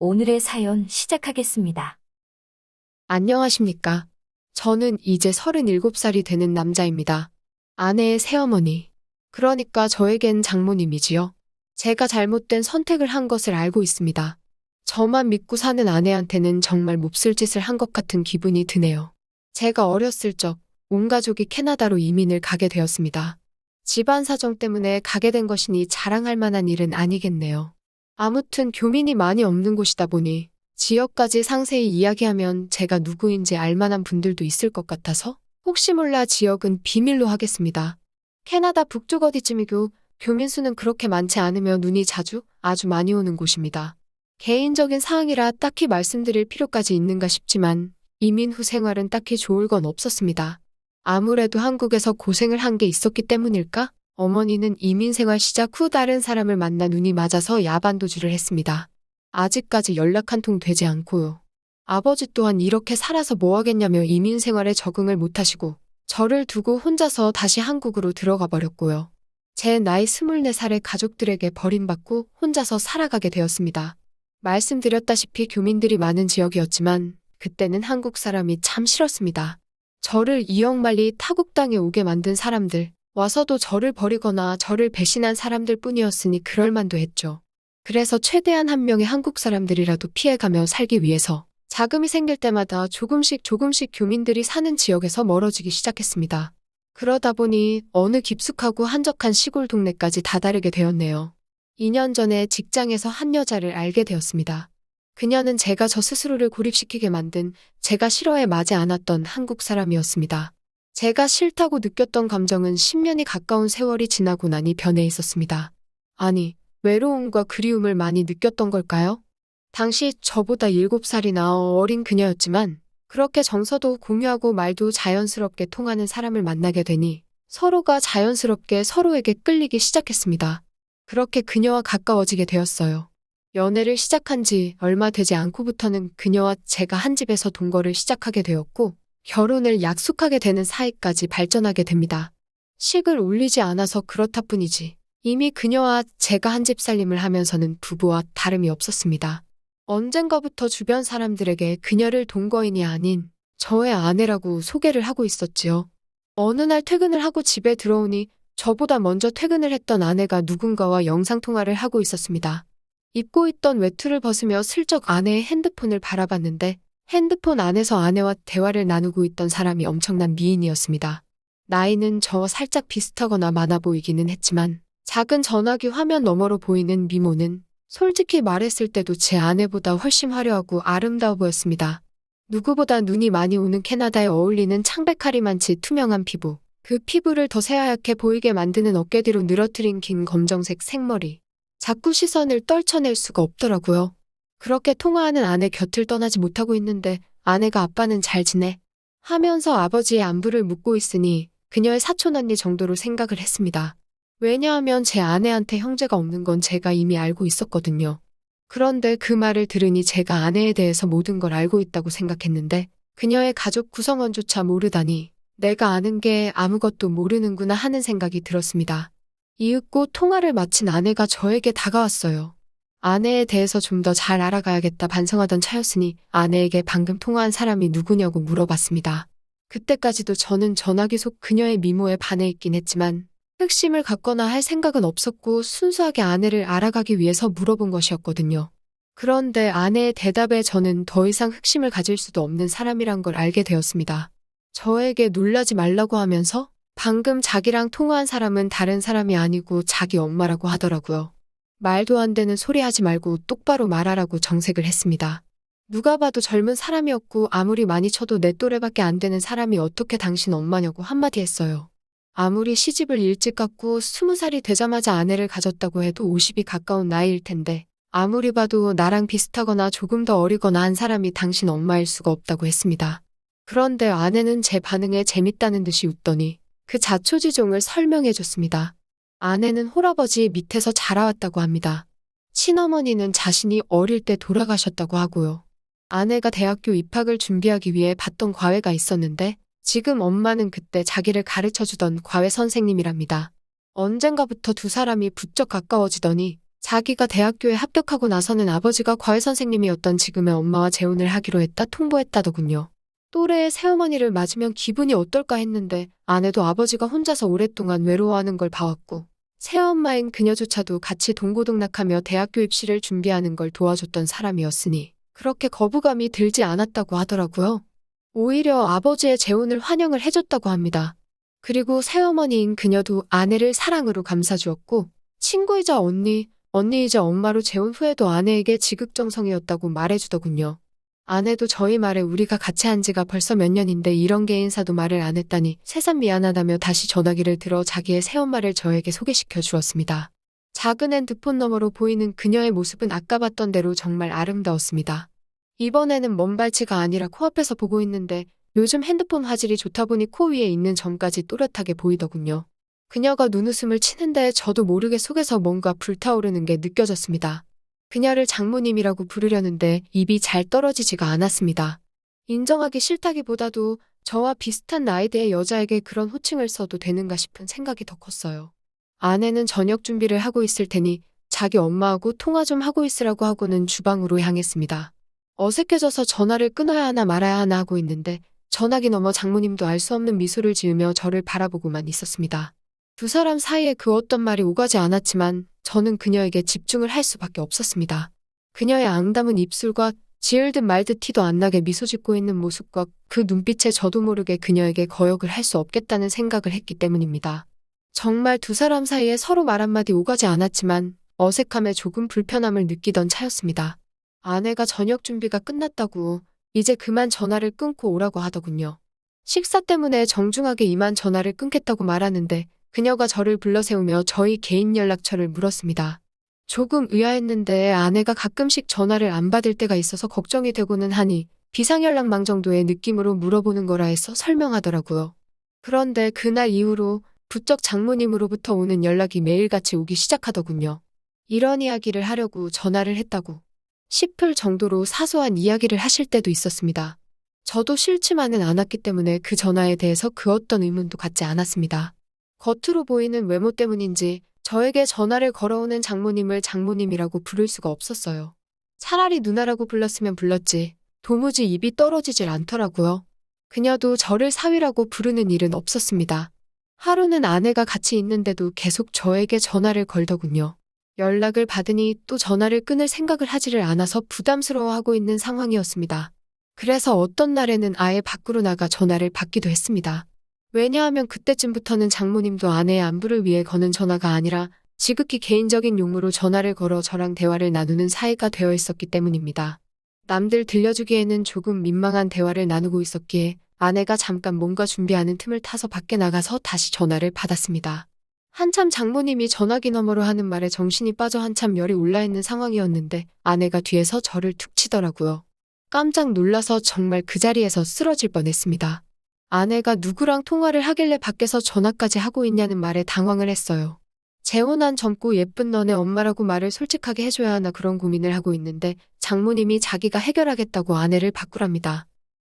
오늘의 사연 시작하겠습니다. 안녕하십니까. 저는 이제 37살이 되는 남자입니다. 아내의 새어머니. 그러니까 저에겐 장모님이지요. 제가 잘못된 선택을 한 것을 알고 있습니다. 저만 믿고 사는 아내한테는 정말 몹쓸 짓을 한 것 같은 기분이 드네요. 제가 어렸을 적 온 가족이 캐나다로 이민을 가게 되었습니다. 집안 사정 때문에 가게 된 것이니 자랑할 만한 일은 아니겠네요. 아무튼 교민이 많이 없는 곳이다 보니 지역까지 상세히 이야기하면 제가 누구인지 알 만한 분들도 있을 것 같아서 혹시 몰라 지역은 비밀로 하겠습니다. 캐나다 북쪽 어디쯤이고 교민 수는 그렇게 많지 않으며 눈이 아주 많이 오는 곳입니다. 개인적인 사항이라 딱히 말씀드릴 필요까지 있는가 싶지만 이민 후 생활은 딱히 좋을 건 없었습니다. 아무래도 한국에서 고생을 한 게 있었기 때문일까? 어머니는 이민 생활 시작 후 다른 사람을 만나 눈이 맞아서 야반도주를 했습니다. 아직까지 연락 한 통 되지 않고요. 아버지 또한 이렇게 살아서 뭐 하겠냐며 이민 생활에 적응을 못하시고 저를 두고 혼자서 다시 한국으로 들어가 버렸고요. 제 나이 24살에 가족들에게 버림받고 혼자서 살아가게 되었습니다. 말씀드렸다시피 교민들이 많은 지역이었지만 그때는 한국 사람이 참 싫었습니다. 저를 이역말리 타국 땅에 오게 만든 사람들, 와서도 저를 버리거나 저를 배신한 사람들 뿐이었으니 그럴 만도 했죠. 그래서 최대한 한 명의 한국 사람들이라도 피해가며 살기 위해서 자금이 생길 때마다 조금씩 교민들이 사는 지역에서 멀어지기 시작했습니다. 그러다 보니 어느 깊숙하고 한적한 시골 동네까지 다다르게 되었네요. 2년 전에 직장에서 한 여자를 알게 되었습니다. 그녀는 제가 저 스스로를 고립시키게 만든 제가 싫어해 마지 않았던 한국 사람이었습니다. 제가 싫다고 느꼈던 감정은 10년이 가까운 세월이 지나고 나니 변해 있었습니다. 아니, 외로움과 그리움을 많이 느꼈던 걸까요? 당시 저보다 7살이나 어린 그녀였지만 그렇게 정서도 공유하고 말도 자연스럽게 통하는 사람을 만나게 되니 서로가 자연스럽게 서로에게 끌리기 시작했습니다. 그렇게 그녀와 가까워지게 되었어요. 연애를 시작한 지 얼마 되지 않고부터는 그녀와 제가 한 집에서 동거를 시작하게 되었고 결혼을 약속하게 되는 사이까지 발전하게 됩니다. 식을 올리지 않아서 그렇다 뿐이지 이미 그녀와 제가 한 집 살림을 하면서는 부부와 다름이 없었습니다. 언젠가부터 주변 사람들에게 그녀를 동거인이 아닌 저의 아내라고 소개를 하고 있었지요. 어느 날 퇴근을 하고 집에 들어오니 저보다 먼저 퇴근을 했던 아내가 누군가와 영상통화를 하고 있었습니다. 입고 있던 외투를 벗으며 슬쩍 아내의 핸드폰을 바라봤는데 핸드폰 안에서 아내와 대화를 나누고 있던 사람이 엄청난 미인이었습니다. 나이는 저와 살짝 비슷하거나 많아 보이기는 했지만 작은 전화기 화면 너머로 보이는 미모는 솔직히 말했을 때도 제 아내보다 훨씬 화려하고 아름다워 보였습니다. 누구보다 눈이 많이 오는 캐나다에 어울리는 창백하리만치 투명한 피부, 그 피부를 더 새하얗게 보이게 만드는 어깨 뒤로 늘어뜨린 긴 검정색 생머리. 자꾸 시선을 떨쳐낼 수가 없더라고요. 그렇게 통화하는 아내 곁을 떠나지 못하고 있는데 아내가 아빠는 잘 지내? 하면서 아버지의 안부를 묻고 있으니 그녀의 사촌 언니 정도로 생각을 했습니다. 왜냐하면 제 아내한테 형제가 없는 건 제가 이미 알고 있었거든요. 그런데 그 말을 들으니 제가 아내에 대해서 모든 걸 알고 있다고 생각했는데 그녀의 가족 구성원조차 모르다니 내가 아는 게 아무것도 모르는구나 하는 생각이 들었습니다. 이윽고 통화를 마친 아내가 저에게 다가왔어요. 아내에 대해서 좀 더 잘 알아가야겠다 반성하던 차였으니 아내에게 방금 통화한 사람이 누구냐고 물어봤습니다. 그때까지도 저는 전화기 속 그녀의 미모에 반해 있긴 했지만 흑심을 갖거나 할 생각은 없었고 순수하게 아내를 알아가기 위해서 물어본 것이었거든요. 그런데 아내의 대답에 저는 더 이상 흑심을 가질 수도 없는 사람이란 걸 알게 되었습니다. 저에게 놀라지 말라고 하면서 방금 자기랑 통화한 사람은 다른 사람이 아니고 자기 엄마라고 하더라고요. 말도 안 되는 소리 하지 말고 똑바로 말하라고 정색을 했습니다. 누가 봐도 젊은 사람이었고 아무리 많이 쳐도 내 또래밖에 안 되는 사람이 어떻게 당신 엄마냐고 한마디 했어요. 아무리 시집을 일찍 갔고 20살이 되자마자 아내를 가졌다고 해도 50이 가까운 나이일 텐데 아무리 봐도 나랑 비슷하거나 조금 더 어리거나 한 사람이 당신 엄마일 수가 없다고 했습니다. 그런데 아내는 제 반응에 재밌다는 듯이 웃더니 그 자초지종을 설명해줬습니다. 아내는 홀아버지 밑에서 자라왔다고 합니다. 친어머니는 자신이 어릴 때 돌아가셨다고 하고요. 아내가 대학교 입학을 준비하기 위해 봤던 과외가 있었는데 지금 엄마는 그때 자기를 가르쳐주던 과외 선생님이랍니다. 언젠가부터 두 사람이 부쩍 가까워지더니 자기가 대학교에 합격하고 나서는 아버지가 과외선생님이었던 지금의 엄마와 재혼을 하기로 했다 통보했다더군요. 또래의 새어머니를 맞으면 기분이 어떨까 했는데 아내도 아버지가 혼자서 오랫동안 외로워하는 걸 봐왔고 새엄마인 그녀조차도 같이 동고동락하며 대학교 입시를 준비하는 걸 도와줬던 사람이었으니 그렇게 거부감이 들지 않았다고 하더라고요. 오히려 아버지의 재혼을 환영을 해줬다고 합니다. 그리고 새어머니인 그녀도 아내를 사랑으로 감싸주었고 친구이자 언니이자 엄마로 재혼 후에도 아내에게 지극정성이었다고 말해주더군요. 아내도 저희 말에 우리가 같이 한 지가 벌써 몇 년인데 이런 개인사도 말을 안 했다니 새삼 미안하다며 다시 전화기를 들어 자기의 새엄마를 저에게 소개시켜 주었습니다. 작은 핸드폰 너머로 보이는 그녀의 모습은 아까 봤던 대로 정말 아름다웠습니다. 이번에는 먼 발치가 아니라 코앞에서 보고 있는데 요즘 핸드폰 화질이 좋다 보니 코 위에 있는 점까지 또렷하게 보이더군요. 그녀가 눈웃음을 치는데 저도 모르게 속에서 뭔가 불타오르는 게 느껴졌습니다. 그녀를 장모님이라고 부르려는데 입이 잘 떨어지지가 않았습니다. 인정하기 싫다기보다도 저와 비슷한 나이대의 여자에게 그런 호칭을 써도 되는가 싶은 생각이 더 컸어요. 아내는 저녁 준비를 하고 있을 테니 자기 엄마하고 통화 좀 하고 있으라고 하고는 주방으로 향했습니다. 어색해져서 전화를 끊어야 하나 말아야 하나 하고 있는데 전화기 너머 장모님도 알 수 없는 미소를 지으며 저를 바라보고만 있었습니다. 두 사람 사이에 그 어떤 말이 오가지 않았지만 저는 그녀에게 집중을 할 수밖에 없었습니다. 그녀의 앙담은 입술과 지을듯 말듯 티도 안 나게 미소 짓고 있는 모습과 그 눈빛에 저도 모르게 그녀에게 거역을 할 수 없겠다는 생각을 했기 때문입니다. 정말 두 사람 사이에 서로 말 한마디 오가지 않았지만 어색함에 조금 불편함을 느끼던 차였습니다. 아내가 저녁 준비가 끝났다고 이제 그만 전화를 끊고 오라고 하더군요. 식사 때문에 정중하게 이만 전화를 끊겠다고 말하는데 그녀가 저를 불러세우며 저희 개인 연락처를 물었습니다. 조금 의아했는데 아내가 가끔씩 전화를 안 받을 때가 있어서 걱정이 되고는 하니 비상연락망 정도의 느낌으로 물어보는 거라 해서 설명하더라고요. 그런데 그날 이후로 부쩍 장모님으로부터 오는 연락이 매일같이 오기 시작하더군요. 이런 이야기를 하려고 전화를 했다고 싶을 정도로 사소한 이야기를 하실 때도 있었습니다. 저도 싫지만은 않았기 때문에 그 전화에 대해서 그 어떤 의문도 갖지 않았습니다. 겉으로 보이는 외모 때문인지 저에게 전화를 걸어오는 장모님을 장모님이라고 부를 수가 없었어요. 차라리 누나라고 불렀으면 불렀지 도무지 입이 떨어지질 않더라고요. 그녀도 저를 사위라고 부르는 일은 없었습니다. 하루는 아내가 같이 있는데도 계속 저에게 전화를 걸더군요. 연락을 받으니 또 전화를 끊을 생각을 하지를 않아서 부담스러워하고 있는 상황이었습니다. 그래서 어떤 날에는 아예 밖으로 나가 전화를 받기도 했습니다. 왜냐하면 그때쯤부터는 장모님도 아내의 안부를 위해 거는 전화가 아니라 지극히 개인적인 용무로 전화를 걸어 저랑 대화를 나누는 사이가 되어 있었기 때문입니다. 남들 들려주기에는 조금 민망한 대화를 나누고 있었기에 아내가 잠깐 뭔가 준비하는 틈을 타서 밖에 나가서 다시 전화를 받았습니다. 한참 장모님이 전화기 너머로 하는 말에 정신이 빠져 한참 열이 올라 있는 상황이었는데 아내가 뒤에서 저를 툭 치더라고요. 깜짝 놀라서 정말 그 자리에서 쓰러질 뻔했습니다. 아내가 누구랑 통화를 하길래 밖에서 전화까지 하고 있냐는 말에 당황을 했어요. 재혼한 젊고 예쁜 너네 엄마라고 말을 솔직하게 해줘야 하나 그런 고민을 하고 있는데 장모님이 자기가 해결하겠다고 아내를 바꾸랍니다.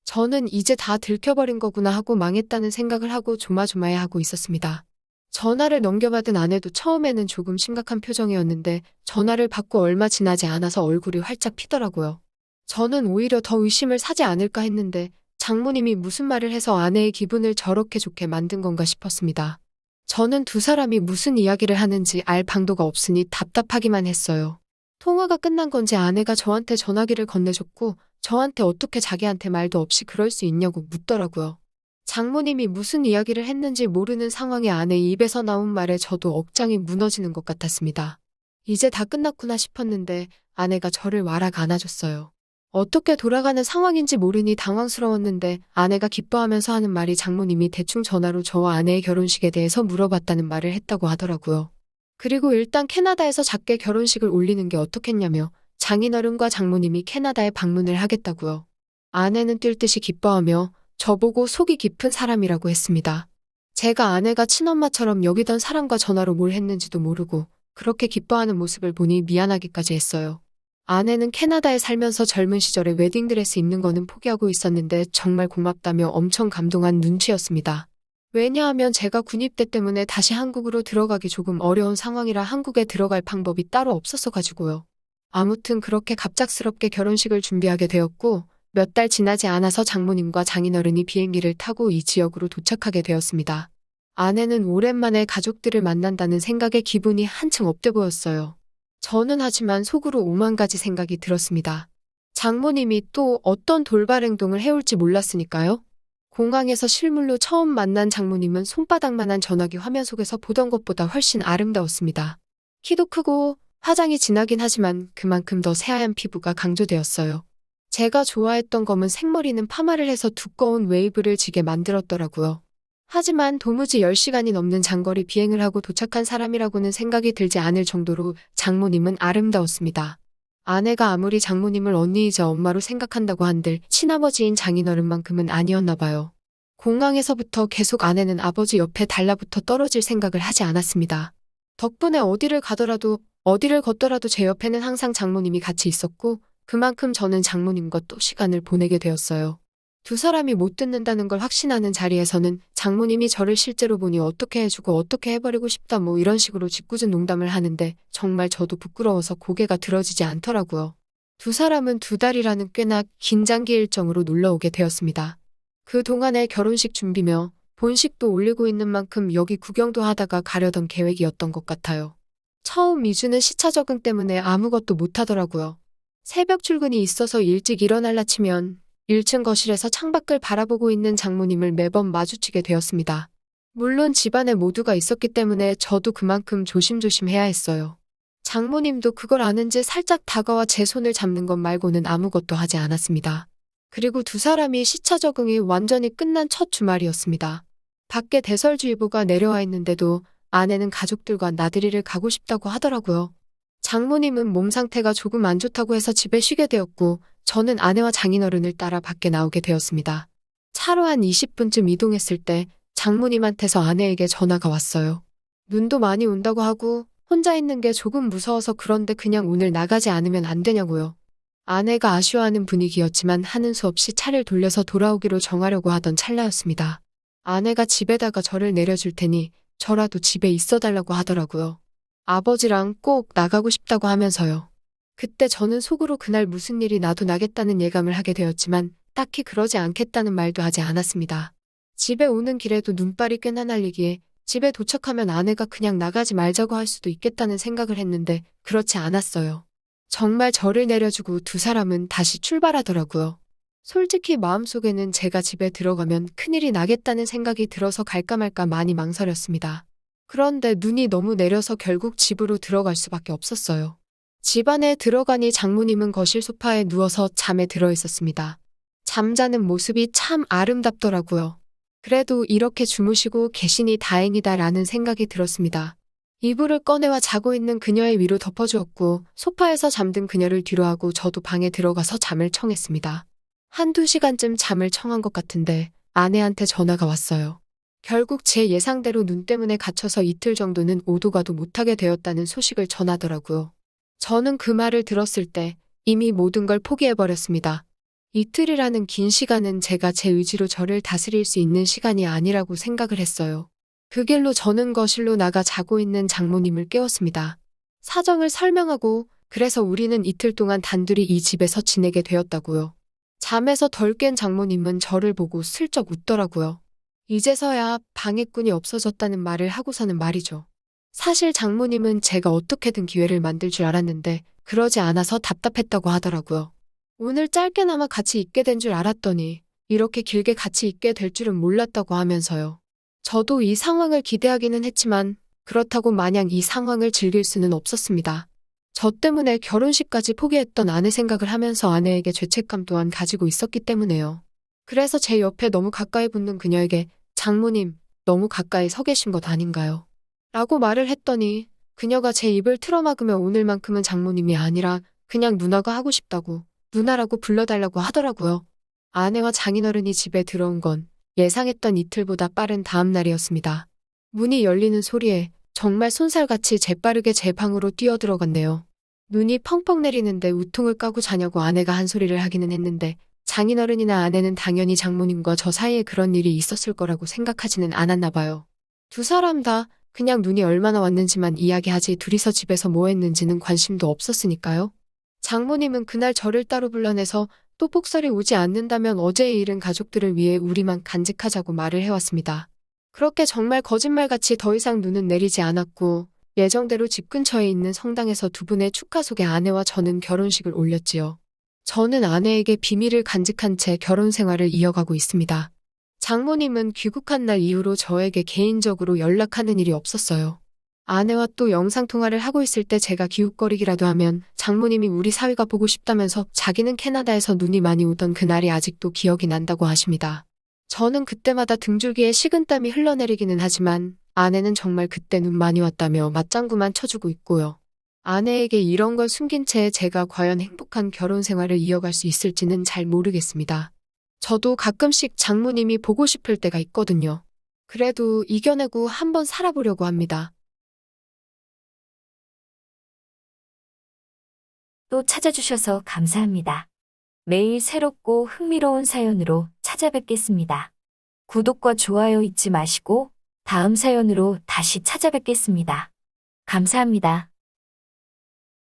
저는 이제 다 들켜버린 거구나 하고 망했다는 생각을 하고 조마조마해하고 있었습니다. 전화를 넘겨받은 아내도 처음에는 조금 심각한 표정이었는데 전화를 받고 얼마 지나지 않아서 얼굴이 활짝 피더라고요. 저는 오히려 더 의심을 사지 않을까 했는데 장모님이 무슨 말을 해서 아내의 기분을 저렇게 좋게 만든 건가 싶었습니다. 저는 두 사람이 무슨 이야기를 하는지 알 방도가 없으니 답답하기만 했어요. 통화가 끝난 건지 아내가 저한테 전화기를 건네줬고 저한테 어떻게 자기한테 말도 없이 그럴 수 있냐고 묻더라고요. 장모님이 무슨 이야기를 했는지 모르는 상황에 아내 입에서 나온 말에 저도 억장이 무너지는 것 같았습니다. 이제 다 끝났구나 싶었는데 아내가 저를 와락 안아줬어요. 어떻게 돌아가는 상황인지 모르니 당황스러웠는데 아내가 기뻐하면서 하는 말이 장모님이 대충 전화로 저와 아내의 결혼식에 대해서 물어봤다는 말을 했다고 하더라고요. 그리고 일단 캐나다에서 작게 결혼식을 올리는 게 어떻겠냐며 장인어른과 장모님이 캐나다에 방문을 하겠다고요. 아내는 뛸 듯이 기뻐하며 저보고 속이 깊은 사람이라고 했습니다. 제가 아내가 친엄마처럼 여기던 사람과 전화로 뭘 했는지도 모르고 그렇게 기뻐하는 모습을 보니 미안하기까지 했어요. 아내는 캐나다에 살면서 젊은 시절에 웨딩드레스 입는 거는 포기하고 있었는데 정말 고맙다며 엄청 감동한 눈치였습니다. 왜냐하면 제가 군입대 때문에 다시 한국으로 들어가기 조금 어려운 상황이라 한국에 들어갈 방법이 따로 없었어가지고요. 아무튼 그렇게 갑작스럽게 결혼식을 준비하게 되었고 몇 달 지나지 않아서 장모님과 장인어른이 비행기를 타고 이 지역으로 도착하게 되었습니다. 아내는 오랜만에 가족들을 만난다는 생각에 기분이 한층 업돼 보였어요. 저는 하지만 속으로 오만 가지 생각이 들었습니다. 장모님이 또 어떤 돌발 행동을 해올지 몰랐으니까요. 공항에서 실물로 처음 만난 장모님은 손바닥만한 전화기 화면 속에서 보던 것보다 훨씬 아름다웠습니다. 키도 크고 화장이 진하긴 하지만 그만큼 더 새하얀 피부가 강조되었어요. 제가 좋아했던 검은 생머리는 파마를 해서 두꺼운 웨이브를 지게 만들었더라고요. 하지만 도무지 10시간이 넘는 장거리 비행을 하고 도착한 사람이라고는 생각이 들지 않을 정도로 장모님은 아름다웠습니다. 아내가 아무리 장모님을 언니이자 엄마로 생각한다고 한들 친아버지인 장인어른만큼은 아니었나 봐요. 공항에서부터 계속 아내는 아버지 옆에 달라붙어 떨어질 생각을 하지 않았습니다. 덕분에 어디를 가더라도 어디를 걷더라도 제 옆에는 항상 장모님이 같이 있었고 그만큼 저는 장모님과 또 시간을 보내게 되었어요. 두 사람이 못 듣는다는 걸 확신하는 자리에서는 장모님이 저를 실제로 보니 어떻게 해주고 어떻게 해버리고 싶다 뭐 이런 식으로 짓궂은 농담을 하는데 정말 저도 부끄러워서 고개가 들어지지 않더라고요. 두 사람은 2달이라는 꽤나 긴장기 일정으로 놀러오게 되었습니다. 그 동안에 결혼식 준비며 본식도 올리고 있는 만큼 여기 구경도 하다가 가려던 계획이었던 것 같아요. 처음 2주는 시차 적응 때문에 아무것도 못하더라고요. 새벽 출근이 있어서 일찍 일어날라 치면 1층 거실에서 창밖을 바라보고 있는 장모님을 매번 마주치게 되었습니다. 물론 집안에 모두가 있었기 때문에 저도 그만큼 조심조심 해야 했어요. 장모님도 그걸 아는지 살짝 다가와 제 손을 잡는 것 말고는 아무것도 하지 않았습니다. 그리고 두 사람이 시차 적응이 완전히 끝난 첫 주말이었습니다. 밖에 대설주의보가 내려와 있는데도 아내는 가족들과 나들이를 가고 싶다고 하더라고요. 장모님은 몸 상태가 조금 안 좋다고 해서 집에 쉬게 되었고 저는 아내와 장인어른을 따라 밖에 나오게 되었습니다. 차로 한 20분쯤 이동했을 때 장모님한테서 아내에게 전화가 왔어요. 눈도 많이 온다고 하고 혼자 있는 게 조금 무서워서 그런데 그냥 오늘 나가지 않으면 안 되냐고요. 아내가 아쉬워하는 분위기였지만 하는 수 없이 차를 돌려서 돌아오기로 정하려고 하던 찰나였습니다. 아내가 집에다가 저를 내려줄 테니 저라도 집에 있어달라고 하더라고요. 아버지랑 꼭 나가고 싶다고 하면서요. 그때 저는 속으로 그날 무슨 일이 나도 나겠다는 예감을 하게 되었지만 딱히 그러지 않겠다는 말도 하지 않았습니다. 집에 오는 길에도 눈발이 꽤나 날리기에 집에 도착하면 아내가 그냥 나가지 말자고 할 수도 있겠다는 생각을 했는데 그렇지 않았어요. 정말 저를 내려주고 두 사람은 다시 출발하더라고요. 솔직히 마음속에는 제가 집에 들어가면 큰일이 나겠다는 생각이 들어서 갈까 말까 많이 망설였습니다. 그런데 눈이 너무 내려서 결국 집으로 들어갈 수밖에 없었어요. 집 안에 들어가니 장모님은 거실 소파에 누워서 잠에 들어 있었습니다. 잠자는 모습이 참 아름답더라고요. 그래도 이렇게 주무시고 계시니 다행이다라는 생각이 들었습니다. 이불을 꺼내와 자고 있는 그녀의 위로 덮어주었고 소파에서 잠든 그녀를 뒤로하고 저도 방에 들어가서 잠을 청했습니다. 1~2시간쯤 잠을 청한 것 같은데 아내한테 전화가 왔어요. 결국 제 예상대로 눈 때문에 갇혀서 이틀 정도는 오도 가도 못하게 되었다는 소식을 전하더라고요. 저는 그 말을 들었을 때 이미 모든 걸 포기해버렸습니다. 이틀이라는 긴 시간은 제가 제 의지로 저를 다스릴 수 있는 시간이 아니라고 생각을 했어요. 그 길로 저는 거실로 나가 자고 있는 장모님을 깨웠습니다. 사정을 설명하고 그래서 우리는 이틀 동안 단둘이 이 집에서 지내게 되었다고요. 잠에서 덜 깬 장모님은 저를 보고 슬쩍 웃더라고요. 이제서야 방해꾼이 없어졌다는 말을 하고서는 말이죠. 사실 장모님은 제가 어떻게든 기회를 만들 줄 알았는데 그러지 않아서 답답했다고 하더라고요. 오늘 짧게나마 같이 있게 된 줄 알았더니 이렇게 길게 같이 있게 될 줄은 몰랐다고 하면서요. 저도 이 상황을 기대하기는 했지만 그렇다고 마냥 이 상황을 즐길 수는 없었습니다. 저 때문에 결혼식까지 포기했던 아내 생각을 하면서 아내에게 죄책감 또한 가지고 있었기 때문에요. 그래서 제 옆에 너무 가까이 붙는 그녀에게 장모님, 너무 가까이 서 계신 것 아닌가요? 라고 말을 했더니 그녀가 제 입을 틀어막으며 오늘만큼은 장모님이 아니라 그냥 누나가 하고 싶다고 누나라고 불러달라고 하더라고요. 아내와 장인어른이 집에 들어온 건 예상했던 이틀보다 빠른 다음 날이었습니다. 문이 열리는 소리에 정말 손살같이 재빠르게 제 방으로 뛰어들어갔네요. 눈이 펑펑 내리는데 우통을 까고 자냐고 아내가 한 소리를 하기는 했는데 장인어른이나 아내는 당연히 장모님과 저 사이에 그런 일이 있었을 거라고 생각하지는 않았나 봐요. 두 사람 다 그냥 눈이 얼마나 왔는지만 이야기하지 둘이서 집에서 뭐 했는지는 관심도 없었으니까요. 장모님은 그날 저를 따로 불러내서 또 폭설이 오지 않는다면 어제의 일은 가족들을 위해 우리만 간직하자고 말을 해왔습니다. 그렇게 정말 거짓말같이 더 이상 눈은 내리지 않았고 예정대로 집 근처에 있는 성당에서 두 분의 축하속에 아내와 저는 결혼식을 올렸지요. 저는 아내에게 비밀을 간직한 채 결혼 생활을 이어가고 있습니다. 장모님은 귀국한 날 이후로 저에게 개인적으로 연락하는 일이 없었어요. 아내와 또 영상통화를 하고 있을 때 제가 기웃거리기라도 하면 장모님이 우리 사위가 보고 싶다면서 자기는 캐나다에서 눈이 많이 오던 그날이 아직도 기억이 난다고 하십니다. 저는 그때마다 등줄기에 식은땀이 흘러내리기는 하지만 아내는 정말 그때 눈 많이 왔다며 맞장구만 쳐주고 있고요. 아내에게 이런 걸 숨긴 채 제가 과연 행복한 결혼 생활을 이어갈 수 있을지는 잘 모르겠습니다. 저도 가끔씩 장모님이 보고 싶을 때가 있거든요. 그래도 이겨내고 한번 살아보려고 합니다. 또 찾아주셔서 감사합니다. 매일 새롭고 흥미로운 사연으로 찾아뵙겠습니다. 구독과 좋아요 잊지 마시고 다음 사연으로 다시 찾아뵙겠습니다. 감사합니다.